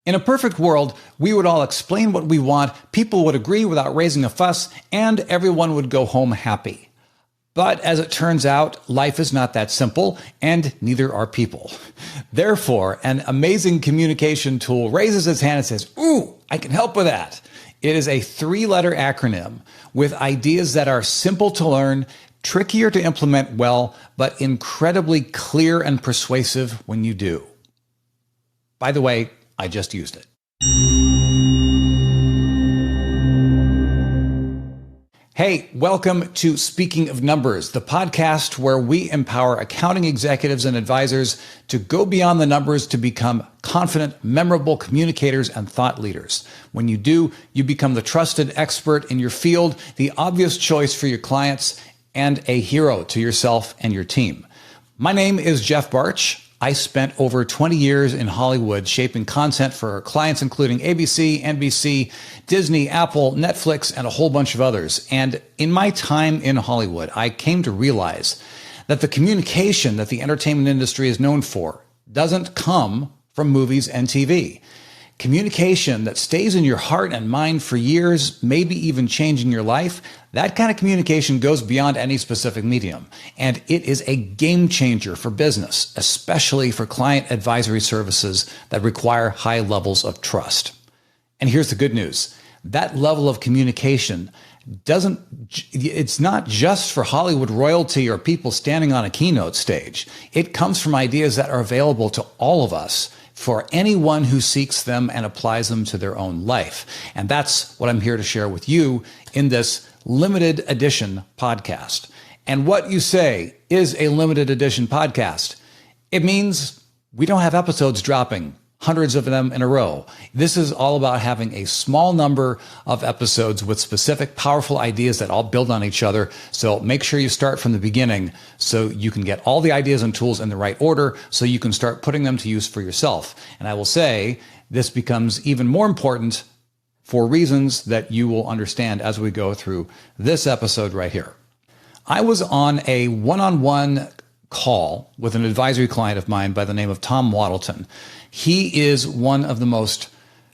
In a perfect world, we would all explain what we want, people would agree without raising a fuss, and everyone would go home happy. But as it turns out, life is not that simple, and neither are people. Therefore, an amazing communication tool raises its hand and says, "Ooh, I can help with that." It is a 3-letter acronym with ideas that are simple to learn, trickier to implement well, but incredibly clear and persuasive when you do. By the way, I just used it. Hey, welcome to Speaking of Numbers, the podcast where we empower accounting executives and advisors to go beyond the numbers to become confident, memorable communicators and thought leaders. When you do, you become the trusted expert in your field, the obvious choice for your clients, and a hero to yourself and your team. My name is Jeff Barch. I spent over 20 years in Hollywood shaping content for clients including ABC, NBC, Disney, Apple, Netflix, and a whole bunch of others. And in my time in Hollywood, I came to realize that the communication that the entertainment industry is known for doesn't come from movies and TV. Communication that stays in your heart and mind for years, maybe even changing your life, that kind of communication goes beyond any specific medium. And it is a game changer for business, especially for client advisory services that require high levels of trust. And here's the good news. That level of communication it's not just for Hollywood royalty or people standing on a keynote stage. It comes from ideas that are available to all of us, for anyone who seeks them and applies them to their own life. And that's what I'm here to share with you in this limited edition podcast. And what you say is a limited edition podcast. It means we don't have episodes dropping, hundreds of them in a row. This is all about having a small number of episodes with specific, powerful ideas that all build on each other. So make sure you start from the beginning so you can get all the ideas and tools in the right order so you can start putting them to use for yourself. And I will say this becomes even more important for reasons that you will understand as we go through this episode right here. I was on a one-on-one call with an advisory client of mine by the name of Tom Wadelton. He is one of the most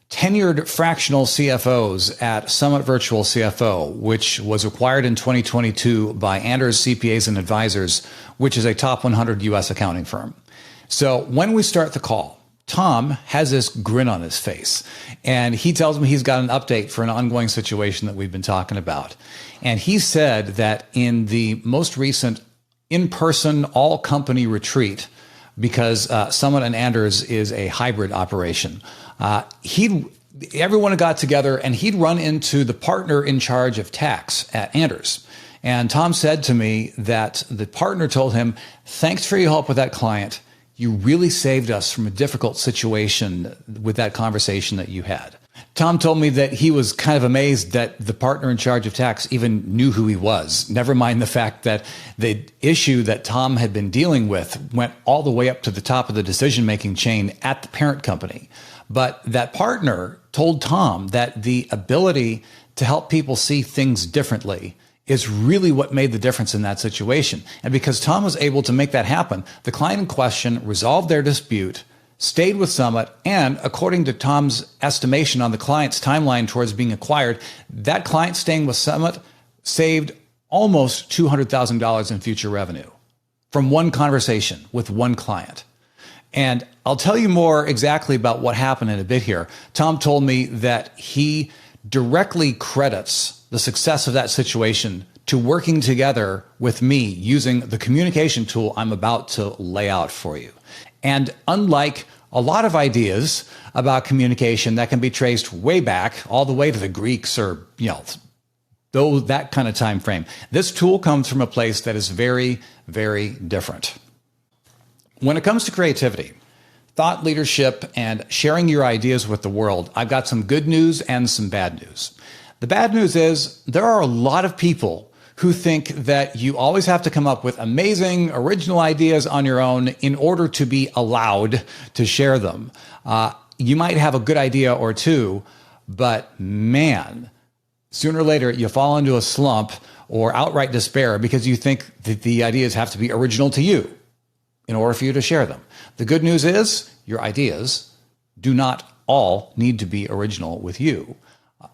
tenured fractional CFOs at Summit Virtual CFO, which was acquired in 2022 by Anders CPAs and Advisors, which is a top 100 US accounting firm. So when we start the call, Tom has this grin on his face, and he tells me he's got an update for an ongoing situation that we've been talking about. And he said that in the most recent in-person all-company retreat, because Summit and Anders is a hybrid operation, everyone got together and he'd run into the partner in charge of tax at Anders. And Tom said to me that the partner told him, "Thanks for your help with that client. You really saved us from a difficult situation with that conversation that you had." Tom told me that he was kind of amazed that the partner in charge of tax even knew who he was. Never mind the fact that the issue that Tom had been dealing with went all the way up to the top of the decision-making chain at the parent company. But that partner told Tom that the ability to help people see things differently is really what made the difference in that situation. And because Tom was able to make that happen, the client in question resolved their dispute, stayed with Summit, and according to Tom's estimation on the client's timeline towards being acquired, that client staying with Summit saved almost $200,000 in future revenue from one conversation with one client. And I'll tell you more exactly about what happened in a bit here. Tom told me that he directly credits the success of that situation to working together with me using the communication tool I'm about to lay out for you. And unlike a lot of ideas about communication that can be traced way back, all the way to the Greeks or, that kind of time frame, this tool comes from a place that is very, very different. When it comes to creativity, thought leadership, and sharing your ideas with the world, I've got some good news and some bad news. The bad news is there are a lot of people who think that you always have to come up with amazing, original ideas on your own in order to be allowed to share them. You might have a good idea or two, but man, sooner or later you fall into a slump or outright despair because you think that the ideas have to be original to you in order for you to share them. The good news is your ideas do not all need to be original with you.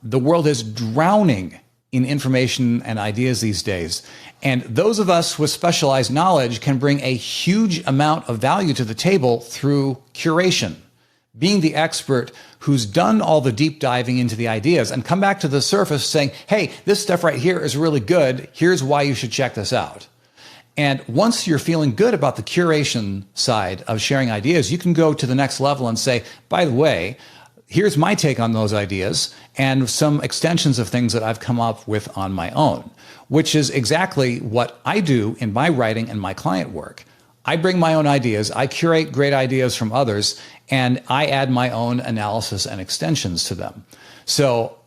The world is drowning in information and ideas these days. And those of us with specialized knowledge can bring a huge amount of value to the table through curation, being the expert who's done all the deep diving into the ideas and come back to the surface saying, hey, this stuff right here is really good. Here's why you should check this out. And once you're feeling good about the curation side of sharing ideas, you can go to the next level and say, by the way, here's my take on those ideas and some extensions of things that I've come up with on my own, which is exactly what I do in my writing and my client work. I bring my own ideas, I curate great ideas from others, and I add my own analysis and extensions to them. So,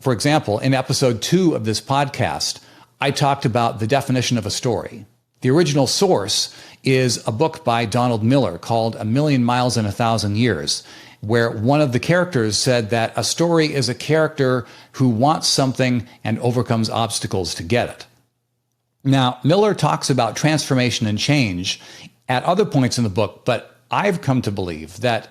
for example, in episode 2 of this podcast, I talked about the definition of a story. The original source is a book by Donald Miller called A Million Miles in a Thousand Years, where one of the characters said that a story is a character who wants something and overcomes obstacles to get it. Now, Miller talks about transformation and change at other points in the book, but I've come to believe that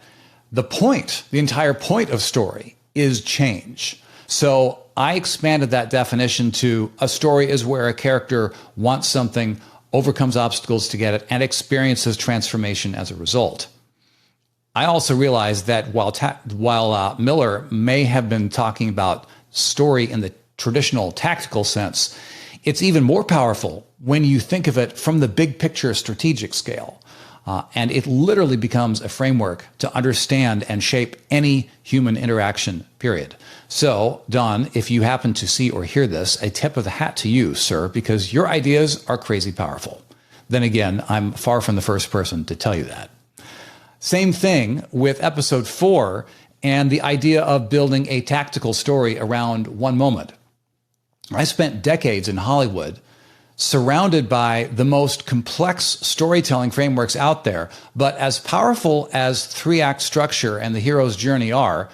the entire point of story is change. So I expanded that definition to a story is where a character wants something, overcomes obstacles to get it, and experiences transformation as a result. I also realized that while Miller may have been talking about story in the traditional tactical sense, it's even more powerful when you think of it from the big picture strategic scale. And it literally becomes a framework to understand and shape any human interaction, period. So, Don, if you happen to see or hear this, a tip of the hat to you, sir, because your ideas are crazy powerful. Then again, I'm far from the first person to tell you that. Same thing with episode 4 and the idea of building a tactical story around one moment. I spent decades in Hollywood surrounded by the most complex storytelling frameworks out there, but as powerful as 3-act structure and the hero's journey are,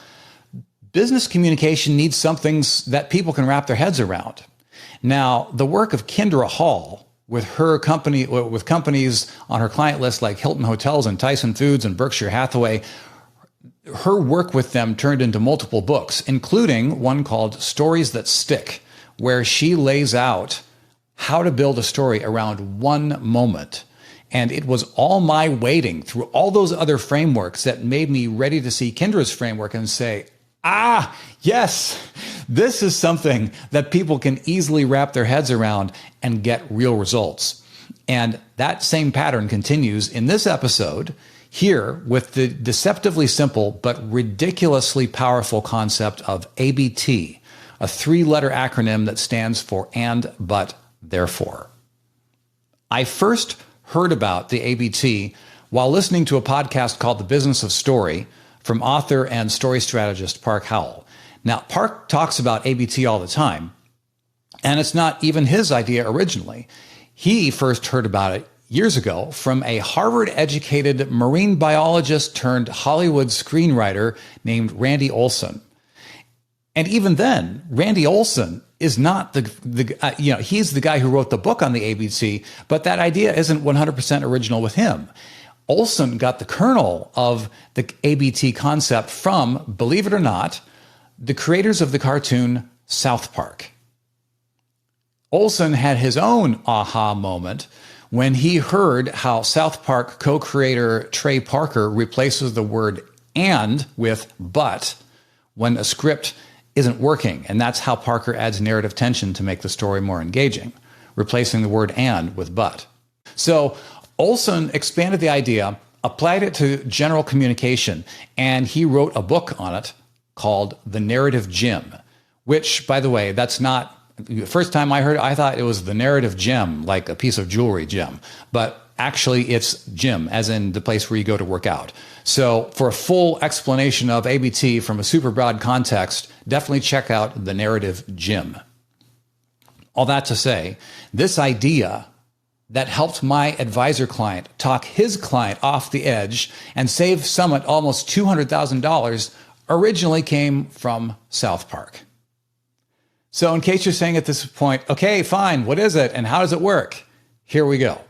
business communication needs something that people can wrap their heads around. Now, the work of Kindra Hall, with companies on her client list like Hilton Hotels and Tyson Foods and Berkshire Hathaway, her work with them turned into multiple books, including one called Stories That Stick, where she lays out how to build a story around one moment. And it was all my wading through all those other frameworks that made me ready to see Kindra's framework and say, yes, this is something that people can easily wrap their heads around and get real results. And that same pattern continues in this episode here with the deceptively simple but ridiculously powerful concept of ABT, a 3-letter acronym that stands for and, but, therefore. I first heard about the ABT while listening to a podcast called The Business of Story from author and story strategist Park Howell. Now, Park talks about ABT all the time, and it's not even his idea originally. He first heard about it years ago from a Harvard-educated marine biologist turned Hollywood screenwriter named Randy Olson. And even then, Randy Olson is not he's the guy who wrote the book on the ABT, but that idea isn't 100% original with him. Olson got the kernel of the ABT concept from, believe it or not, the creators of the cartoon South Park. Olson had his own aha moment when he heard how South Park co-creator Trey Parker replaces the word and with but when a script isn't working. And that's how Parker adds narrative tension to make the story more engaging, replacing the word and with but. So Olson expanded the idea, applied it to general communication, and he wrote a book on it called The Narrative Gem, which, by the way, that's not, the first time I heard it, I thought it was the narrative gem, like a piece of jewelry gem. But actually, it's gym, as in the place where you go to work out. So for a full explanation of ABT from a super broad context, definitely check out The Narrative Gem. All that to say, this idea that helped my advisor client talk his client off the edge and save Summit almost $200,000 originally came from South Park. So in case you're saying at this point, okay, fine, what is it and how does it work? Here we go.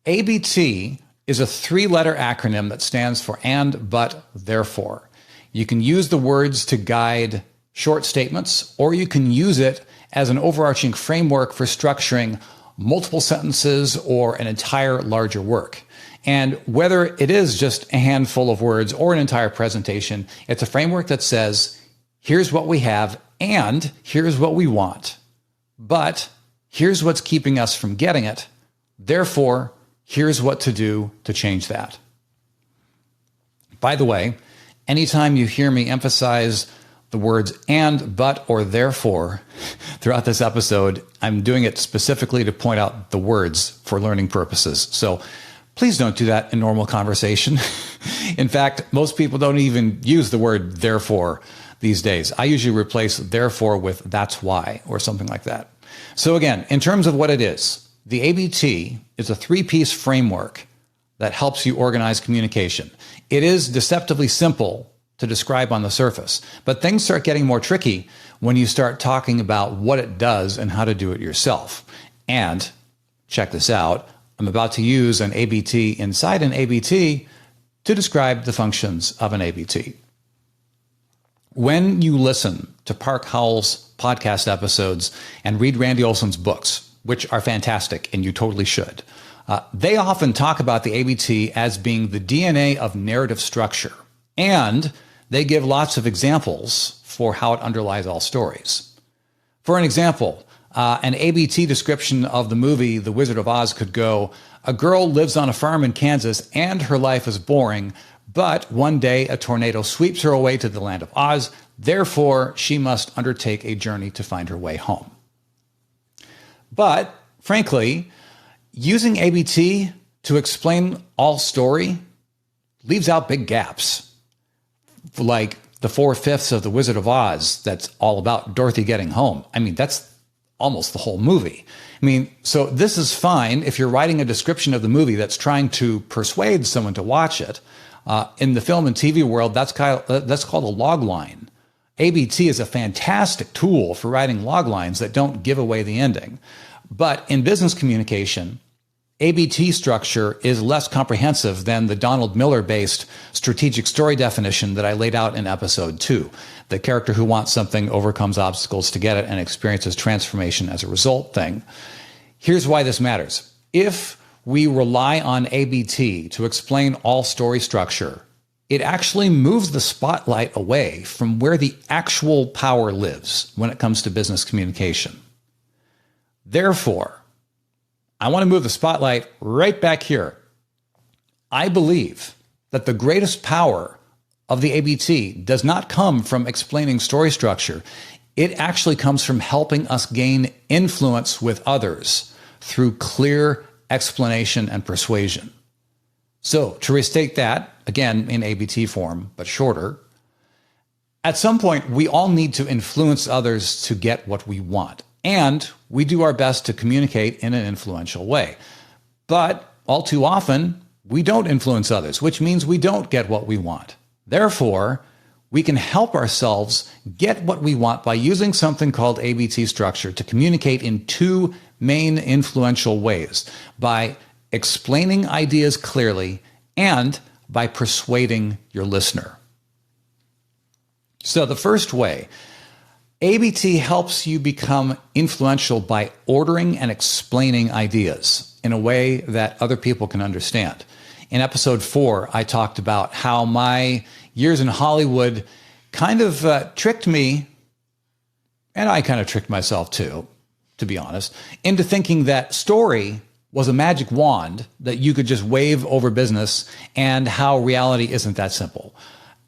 ABT is a 3-letter acronym that stands for and, but, therefore. You can use the words to guide short statements, or you can use it as an overarching framework for structuring multiple sentences or an entire larger work. And whether it is just a handful of words or an entire presentation, it's a framework that says, here's what we have and here's what we want. But here's what's keeping us from getting it. Therefore, here's what to do to change that. By the way, anytime you hear me emphasize the words and, but, or therefore throughout this episode, I'm doing it specifically to point out the words for learning purposes. So please don't do that in normal conversation. In fact, most people don't even use the word therefore these days. I usually replace therefore with that's why or something like that. So again, in terms of what it is, the ABT is a 3-piece framework that helps you organize communication. It is deceptively simple to describe on the surface, but things start getting more tricky when you start talking about what it does and how to do it yourself. And check this out, I'm about to use an ABT inside an ABT to describe the functions of an ABT. When you listen to Park Howell's podcast episodes and read Randy Olson's books, which are fantastic and you totally should, they often talk about the ABT as being the DNA of narrative structure. And they give lots of examples for how it underlies all stories. For an example, an ABT description of the movie The Wizard of Oz could go, a girl lives on a farm in Kansas and her life is boring, but one day a tornado sweeps her away to the land of Oz. Therefore, she must undertake a journey to find her way home. But frankly, using ABT to explain all story leaves out big gaps. Like the 4/5 of The Wizard of Oz, that's all about Dorothy getting home. I mean, that's almost the whole movie. I mean, so this is fine if you're writing a description of the movie that's trying to persuade someone to watch it. In the film and TV world, that's called a log line. ABT is a fantastic tool for writing log lines that don't give away the ending. But in business communication, ABT structure is less comprehensive than the Donald Miller-based strategic story definition that I laid out in episode 2. The character who wants something overcomes obstacles to get it and experiences transformation as a result thing. Here's why this matters. If we rely on ABT to explain all story structure, it actually moves the spotlight away from where the actual power lives when it comes to business communication. Therefore, I want to move the spotlight right back here. I believe that the greatest power of the ABT does not come from explaining story structure. It actually comes from helping us gain influence with others through clear explanation and persuasion. So to restate that, again, in ABT form, but shorter, at some point, we all need to influence others to get what we want. And we do our best to communicate in an influential way. But all too often, we don't influence others, which means we don't get what we want. Therefore, we can help ourselves get what we want by using something called ABT structure to communicate in 2 main influential ways: by explaining ideas clearly and by persuading your listener. So the first way, ABT helps you become influential by ordering and explaining ideas in a way that other people can understand. In episode 4, I talked about how my years in Hollywood kind of tricked me, and I kind of tricked myself too, to be honest, into thinking that story was a magic wand that you could just wave over business, and how reality isn't that simple.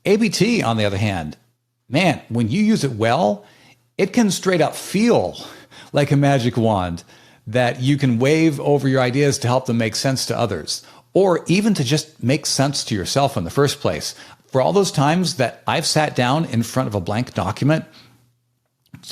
ABT, on the other hand, man, when you use it well, it can straight up feel like a magic wand that you can wave over your ideas to help them make sense to others, or even to just make sense to yourself in the first place. For all those times that I've sat down in front of a blank document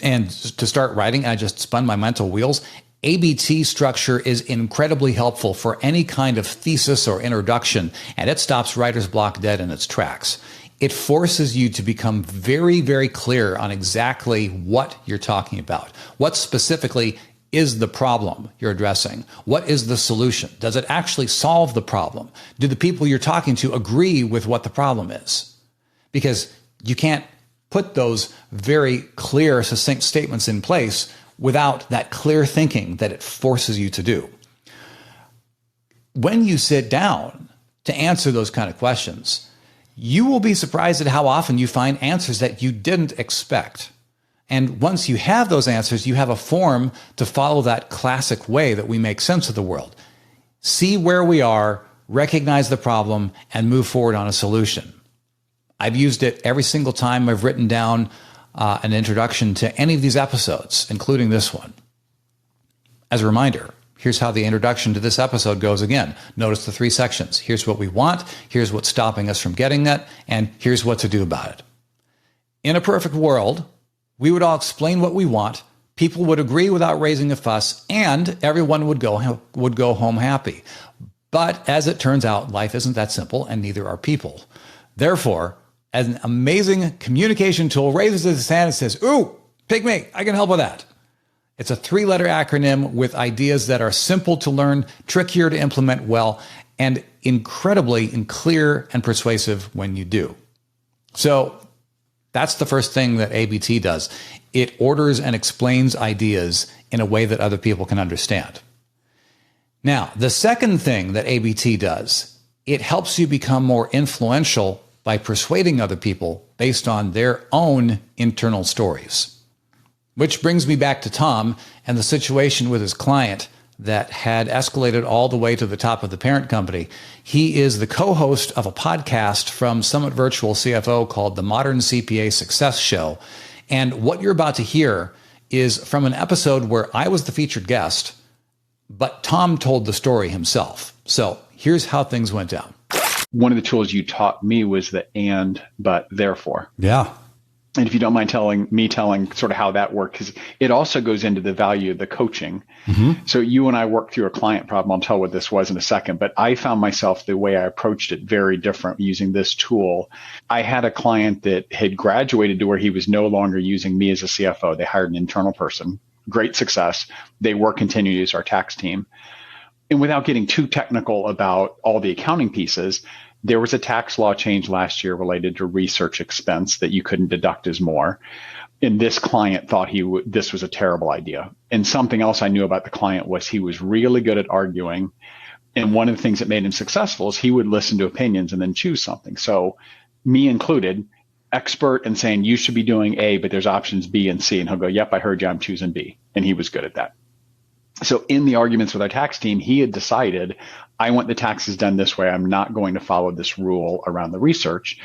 and to start writing, I just spun my mental wheels. ABT structure is incredibly helpful for any kind of thesis or introduction, and it stops writer's block dead in its tracks. It forces you to become very, very clear on exactly what you're talking about, what specifically is the problem you're addressing? What is the solution? Does it actually solve the problem? Do the people you're talking to agree with what the problem is? Because you can't put those very clear, succinct statements in place without that clear thinking that it forces you to do. When you sit down to answer those kind of questions, you will be surprised at how often you find answers that you didn't expect. And once you have those answers, you have a form to follow that classic way that we make sense of the world. See where we are, recognize the problem, and move forward on a solution. I've used it every single time I've written down an introduction to any of these episodes, including this one. As a reminder, here's how the introduction to this episode goes again. Notice the 3 sections. Here's what we want, here's what's stopping us from getting that, and here's what to do about it. In a perfect world, we would all explain what we want, people would agree without raising a fuss, and everyone would go home happy. But as it turns out, life isn't that simple, and neither are people. Therefore, as an amazing communication tool raises its hand and says, "Ooh, pick me, I can help with that." It's a 3-letter acronym with ideas that are simple to learn, trickier to implement well, and incredibly clear and persuasive when you do. So that's the first thing that ABT does. It orders and explains ideas in a way that other people can understand. Now, the second thing that ABT does, it helps you become more influential by persuading other people based on their own internal stories. Which brings me back to Tom and the situation with his client that had escalated all the way to the top of the parent company. He is the co-host of a podcast from Summit Virtual CFO called the Modern CPA Success Show. And what you're about to hear is from an episode where I was the featured guest, but Tom told the story himself. So here's how things went down. One of the tools you taught me was the and, but, therefore. Yeah. And if you don't mind telling sort of how that worked, because it also goes into the value of the coaching. Mm-hmm. So you and I worked through a client problem. I'll tell what this was in a second, but I found myself, the way I approached it, very different using this tool. I had a client that had graduated to where he was no longer using me as a CFO. They hired an internal person, great success. They were continuing to use our tax team. And without getting too technical about all the accounting pieces, there was a tax law change last year related to research expense that you couldn't deduct as more. And this client thought this was a terrible idea. And something else I knew about the client was he was really good at arguing. And one of the things that made him successful is he would listen to opinions and then choose something. So me included, expert in saying you should be doing A, but there's options B and C. And he'll go, "Yep, I heard you, I'm choosing B." And he was good at that. So in the arguments with our tax team, he had decided, I want the taxes done this way. I'm not going to follow this rule around the research,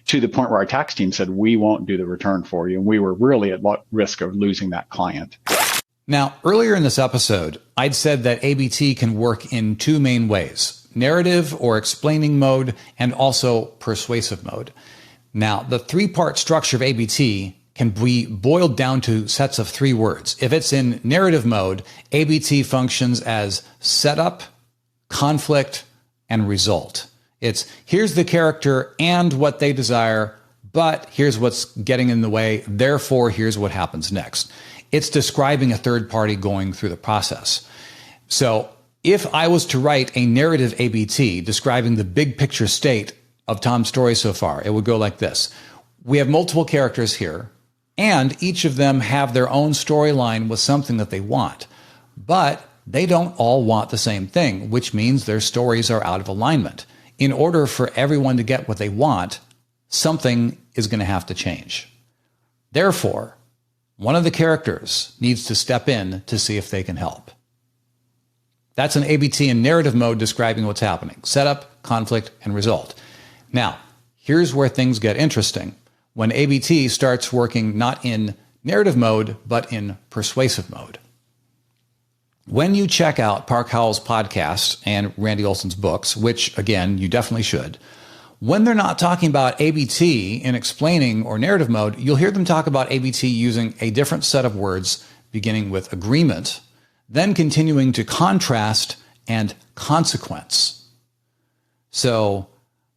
to the point where our tax team said, "We won't do the return for you." And we were really at risk of losing that client. Now, earlier in this episode, I'd said that ABT can work in 2 main ways: narrative or explaining mode, and also persuasive mode. Now, the 3-part structure of ABT can be boiled down to sets of 3 words. If it's in narrative mode, ABT functions as setup, conflict, and result. It's here's the character and what they desire, but here's what's getting in the way, therefore here's what happens next. It's describing a third party going through the process. So if I was to write a narrative ABT describing the big picture state of Tom's story so far, it would go like this. We have multiple characters here, and each of them have their own storyline with something that they want. But they don't all want the same thing, which means their stories are out of alignment. In order for everyone to get what they want, something is going to have to change. Therefore, one of the characters needs to step in to see if they can help. That's an ABT in narrative mode describing what's happening: setup, conflict, and result. Now, here's where things get interesting. When ABT starts working not in narrative mode, but in persuasive mode. When you check out Park Howell's podcast and Randy Olson's books, which, again, you definitely should, when they're not talking about ABT in explaining or narrative mode, you'll hear them talk about ABT using a different set of words, beginning with agreement, then continuing to contrast and consequence. So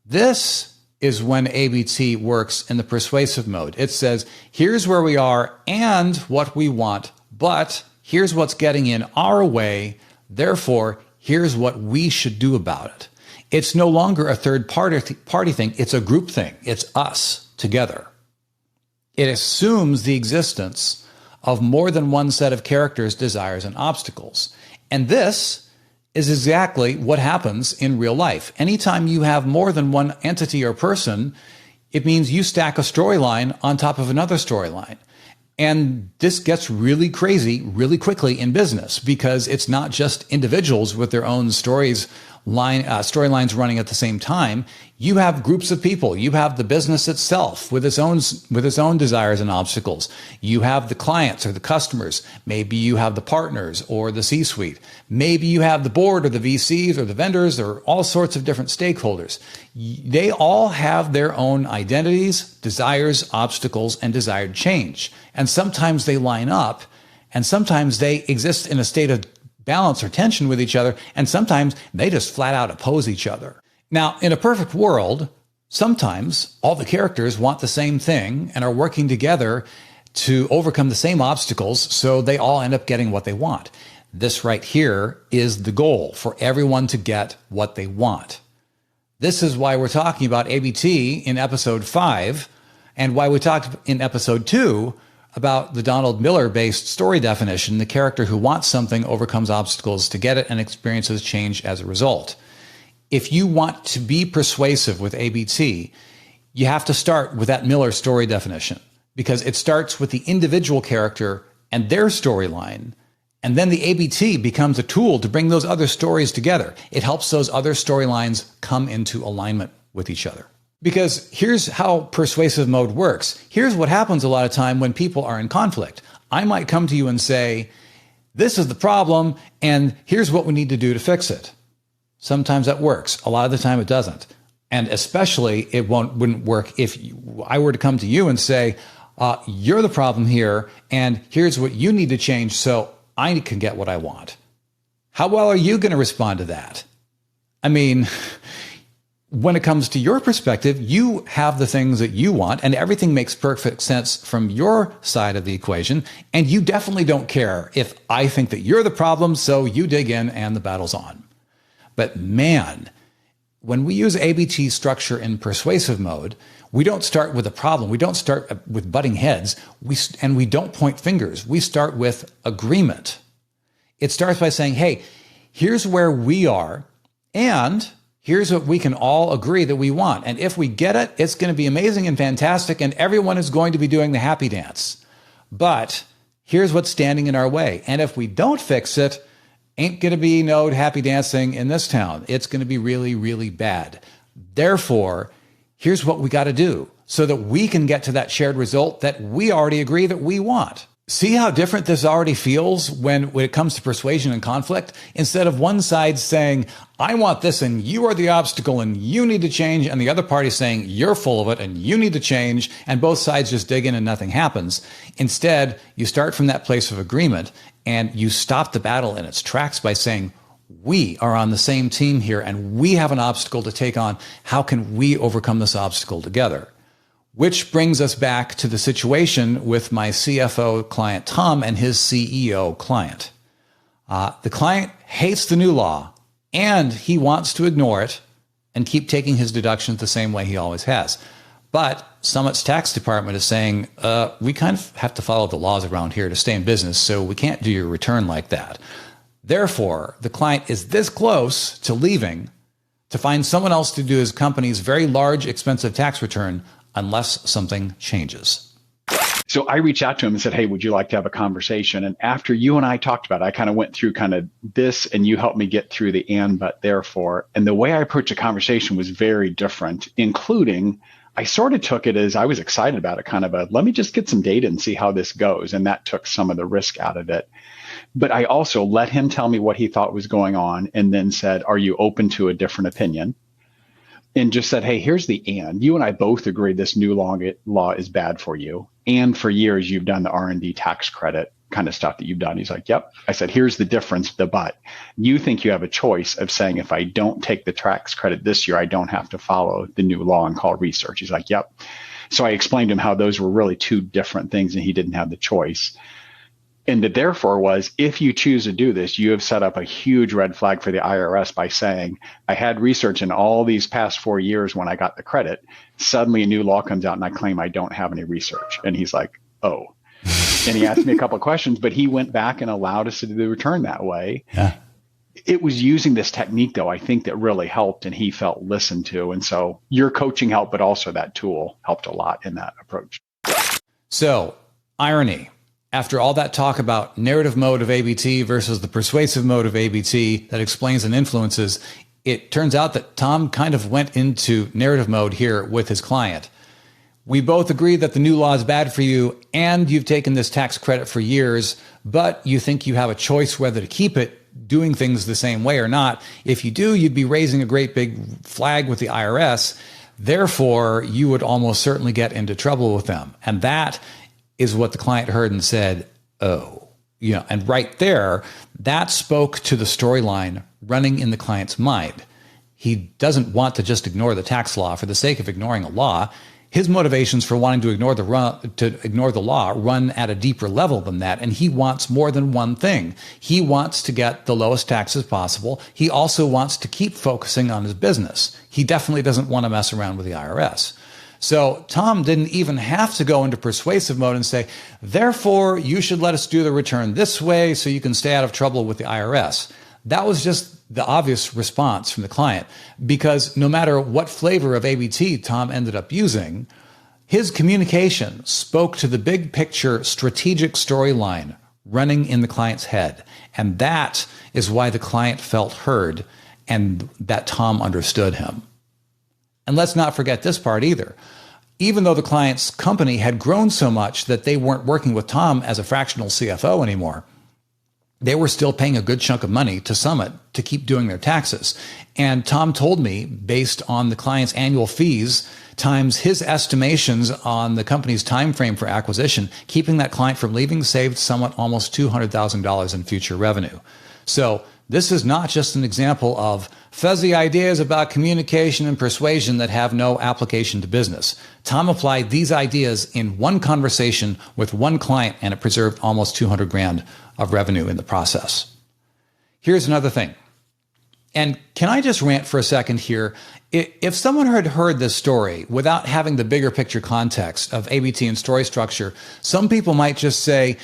this is when ABT works in the persuasive mode. It says, here's where we are and what we want, but Here's what's getting in our way. Therefore, here's what we should do about it. It's no longer a third party thing. It's a group thing. It's us together. It assumes the existence of more than one set of characters, desires, and obstacles. And this is exactly what happens in real life. Anytime you have more than one entity or person, it means you stack a storyline on top of another storyline. And this gets really crazy really quickly in business because it's not just individuals with their own storylines running at the same time. You have groups of people. You have the business itself with its own desires and obstacles. You have the clients or the customers. Maybe you have the partners or the C-suite. Maybe you have the board or the VCs or the vendors or all sorts of different stakeholders. They all have their own identities, desires, obstacles, and desired change. And sometimes they line up, and sometimes they exist in a state of balance or tension with each other, and sometimes they just flat out oppose each other. Now, in a perfect world, sometimes all the characters want the same thing and are working together to overcome the same obstacles, so they all end up getting what they want. This right here is the goal, for everyone to get what they want. This is why we're talking about ABT in episode 5, and why we talked in episode 2 about the Donald Miller-based story definition: the character who wants something overcomes obstacles to get it and experiences change as a result. If you want to be persuasive with ABT, you have to start with that Miller story definition, because it starts with the individual character and their storyline, and then the ABT becomes a tool to bring those other stories together. It helps those other storylines come into alignment with each other. Because here's how persuasive mode works. Here's what happens a lot of time when people are in conflict. I might come to you and say, this is the problem, and here's what we need to do to fix it. Sometimes that works. A lot of the time it doesn't. And especially it wouldn't work if I were to come to you and say, you're the problem here, and here's what you need to change so I can get what I want. How well are you going to respond to that? I mean, when it comes to your perspective, you have the things that you want, and everything makes perfect sense from your side of the equation. And you definitely don't care if I think that you're the problem, so you dig in and the battle's on. But man, when we use ABT structure in persuasive mode, we don't start with a problem. We don't start with butting heads. And we don't point fingers. We start with agreement. It starts by saying, hey, here's where we are, and here's what we can all agree that we want. And if we get it, it's going to be amazing and fantastic, and everyone is going to be doing the happy dance. But here's what's standing in our way. And if we don't fix it, ain't going to be no happy dancing in this town. It's going to be really, really bad. Therefore, here's what we got to do so that we can get to that shared result that we already agree that we want. See how different this already feels when it comes to persuasion and conflict? Instead of one side saying, I want this and you are the obstacle and you need to change, and the other party saying, you're full of it and you need to change, and both sides just dig in and nothing happens. Instead, you start from that place of agreement and you stop the battle in its tracks by saying, we are on the same team here and we have an obstacle to take on. How can we overcome this obstacle together? Which brings us back to the situation with my CFO client, Tom, and his CEO client. The client hates the new law and he wants to ignore it and keep taking his deductions the same way he always has. But Summit's tax department is saying, we kind of have to follow the laws around here to stay in business, so we can't do your return like that. Therefore, the client is this close to leaving to find someone else to do his company's very large, expensive tax return unless something changes. So I reached out to him and said, hey, would you like to have a conversation? And after you and I talked about it, I kind of went through kind of this, and you helped me get through the and, but, therefore. And the way I approached the conversation was very different, including I sort of took it as I was excited about it, kind of a, let me just get some data and see how this goes. And that took some of the risk out of it. But I also let him tell me what he thought was going on, and then said, are you open to a different opinion? And just said, hey, here's the and. You and I both agree this new law is bad for you. And for years, you've done the R&D tax credit kind of stuff that you've done. He's like, yep. I said, here's the difference, the but. You think you have a choice of saying, if I don't take the tax credit this year, I don't have to follow the new law and call research. He's like, yep. So I explained to him how those were really two different things and he didn't have the choice. And the therefore was, if you choose to do this, you have set up a huge red flag for the IRS by saying, I had research in all these past 4 years when I got the credit. Suddenly a new law comes out and I claim I don't have any research. And he's like, oh. And he asked me a couple of questions, but he went back and allowed us to do the return that way. Yeah. It was using this technique, though, I think that really helped, and he felt listened to. And so your coaching helped, but also that tool helped a lot in that approach. So, irony. After all that talk about narrative mode of ABT versus the persuasive mode of ABT that explains and influences, it turns out that Tom kind of went into narrative mode here with his client. We both agree that the new law is bad for you and you've taken this tax credit for years, but you think you have a choice whether to keep it doing things the same way or not. If you do, you'd be raising a great big flag with the IRS. Therefore, you would almost certainly get into trouble with them. And that is what the client heard and said, oh, and right there, that spoke to the storyline running in the client's mind. He doesn't want to just ignore the tax law for the sake of ignoring a law. His motivations for wanting to ignore the law run at a deeper level than that, and he wants more than one thing. He wants to get the lowest taxes possible. He also wants to keep focusing on his business. He definitely doesn't want to mess around with the IRS. So Tom didn't even have to go into persuasive mode and say, therefore, you should let us do the return this way so you can stay out of trouble with the IRS. That was just the obvious response from the client, because no matter what flavor of ABT Tom ended up using, his communication spoke to the big picture strategic storyline running in the client's head. And that is why the client felt heard and that Tom understood him. And let's not forget this part either. Even though the client's company had grown so much that they weren't working with Tom as a fractional CFO anymore, they were still paying a good chunk of money to Summit to keep doing their taxes. And Tom told me, based on the client's annual fees times his estimations on the company's time frame for acquisition, keeping that client from leaving saved Summit almost $200,000 in future revenue. So this is not just an example of fuzzy ideas about communication and persuasion that have no application to business. Tom applied these ideas in one conversation with one client, and it preserved almost $200,000 of revenue in the process. Here's another thing. And can I just rant for a second here? If someone had heard this story without having the bigger picture context of ABT and story structure, some people might just say,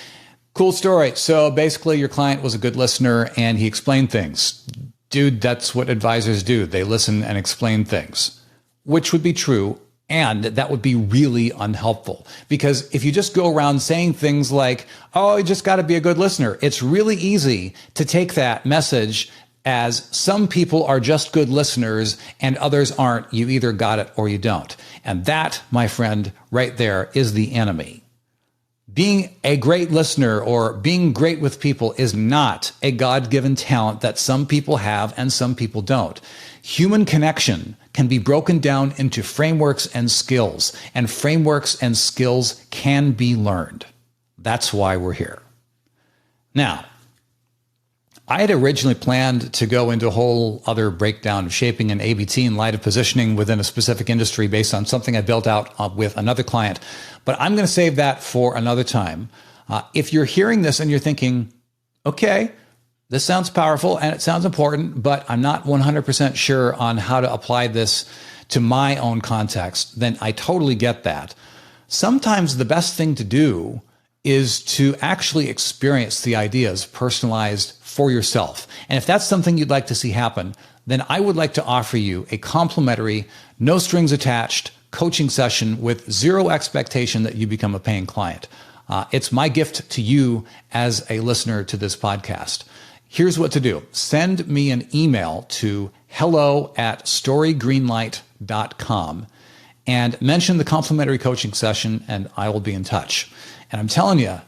cool story. So basically your client was a good listener and he explained things. Dude, that's what advisors do. They listen and explain things, which would be true. And that would be really unhelpful, because if you just go around saying things like, oh, you just got to be a good listener, it's really easy to take that message as some people are just good listeners and others aren't. You either got it or you don't. And that, my friend, right there is the enemy. Being a great listener or being great with people is not a God-given talent that some people have and some people don't. Human connection can be broken down into frameworks and skills can be learned. That's why we're here. Now, I had originally planned to go into a whole other breakdown of shaping an ABT in light of positioning within a specific industry based on something I built out with another client, but I'm going to save that for another time. If you're hearing this and you're thinking, okay, this sounds powerful and it sounds important, but I'm not 100% sure on how to apply this to my own context, then I totally get that. Sometimes the best thing to do is to actually experience the ideas personalized for yourself. And if that's something you'd like to see happen, then I would like to offer you a complimentary, no strings attached coaching session with zero expectation that you become a paying client. It's my gift to you as a listener to this podcast. Here's what to do. Send me an email to hello@storygreenlight.com and mention the complimentary coaching session, and I will be in touch. And I'm telling you,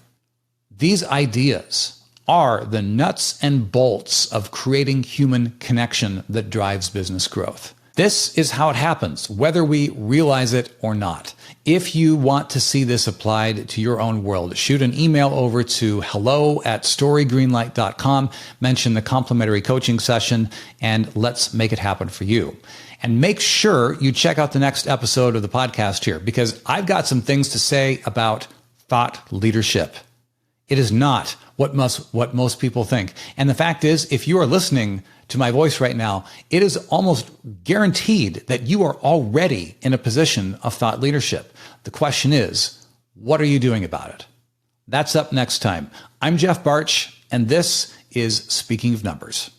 these ideas are the nuts and bolts of creating human connection that drives business growth. This is how it happens, whether we realize it or not. If you want to see this applied to your own world, shoot an email over to hello@storygreenlight.com, mention the complimentary coaching session, and let's make it happen for you. And make sure you check out the next episode of the podcast here, because I've got some things to say about thought leadership. It is not what most people think. And the fact is, if you are listening to my voice right now, it is almost guaranteed that you are already in a position of thought leadership. The question is, what are you doing about it? That's up next time. I'm Jeff Barch, and this is Speaking of Numbers.